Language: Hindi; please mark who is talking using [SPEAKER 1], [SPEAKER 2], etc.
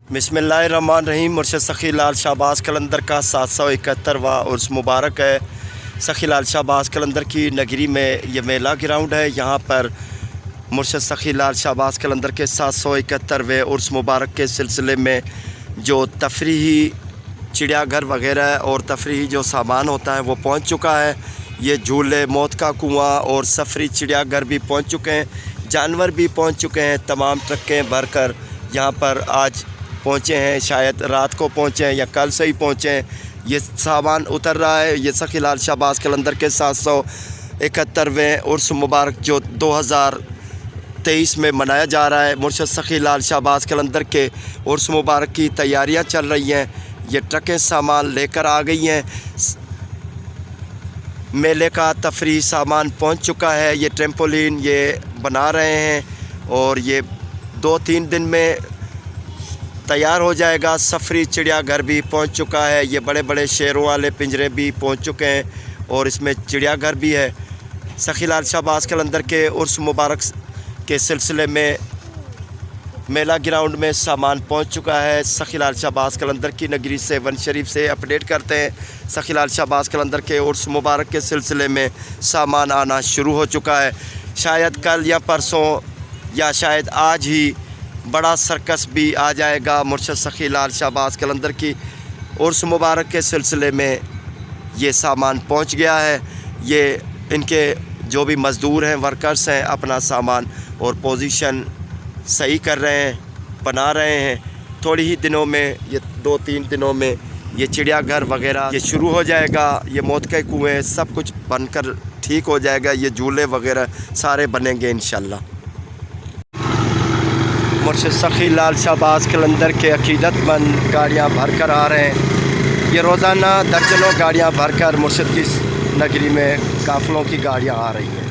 [SPEAKER 1] बिस्मिल्लाहिर्रहमानिर्रहीम। मुर्शिद सखी लाल शाहबाज कलंदर का 771वां उर्स मुबारक है। सखी लाल शाहबाज कलंदर की नगरी में ये मेला ग्राउंड है। यहाँ पर मुर्शिद सखी लाल शाहबाज कलंदर के 771वें उर्स मुबारक के सिलसिले में जो तफरीही चिड़ियाघर वगैरह और तफरीही जो सामान होता है वो पहुँच चुका है। ये झूले, मौत का कुआँ और सफरी चिड़ियाघर भी पहुँच चुके हैं। जानवर भी पहुँच चुके हैं। तमाम ट्रकें भरकर यहाँ पर आज पहुँचे हैं। शायद रात को पहुँचे हैं या कल से ही पहुँचे हैं। ये सामान उतर रहा है। ये सखी लाल शाहबाज कलंदर के 771वें उर्स मुबारक जो 2023 में मनाया जा रहा है। मुर्शिद सखी लाल शाहबाज कलंदर के उर्स मुबारक की तैयारियां चल रही हैं। ये ट्रकें सामान लेकर आ गई हैं। मेले का तफरी सामान पहुंच चुका है। ये ट्रेम्पोलिन ये बना रहे हैं और ये 2-3 दिन में तैयार हो जाएगा। सफरी चिड़ियाघर भी पहुंच चुका है। ये बड़े बड़े शेरों वाले पिंजरे भी पहुंच चुके हैं और इसमें चिड़ियाघर भी है। सखी लाल शाहबाज कलंदर के उर्स मुबारक के सिलसिले में मेला ग्राउंड में सामान पहुंच चुका है। सखी लाल शाहबाज कलंदर की नगरी से वन शरीफ से अपडेट करते हैं। सखी लाल शाहबाज कलंदर के उर्स मुबारक के सिलसिले में सामान आना शुरू हो चुका है। शायद कल या परसों या शायद आज ही बड़ा सर्कस भी आ जाएगा। मुर्शिद सखी लाल शाहबाज कलंदर की उर्स मुबारक के सिलसिले में ये सामान पहुंच गया है। ये इनके जो भी मज़दूर हैं, वर्कर्स हैं, अपना सामान और पोजीशन सही कर रहे हैं, बना रहे हैं। थोड़ी ही दिनों में, ये 2-3 दिनों में ये चिड़ियाघर वगैरह ये शुरू हो जाएगा। ये मौत के कुएँ सब कुछ बनकर ठीक हो जाएगा। ये झूले वगैरह सारे बनेंगे इंशाल्लाह। मुर्शिद सखी लाल शाहबाज कलंदर के अकीदतमंद गाड़ियाँ भरकर आ रहे हैं। ये रोज़ाना दर्जनों गाड़ियाँ भरकर मुर्शिद की नगरी में काफ़िलों की गाड़ियाँ आ रही हैं।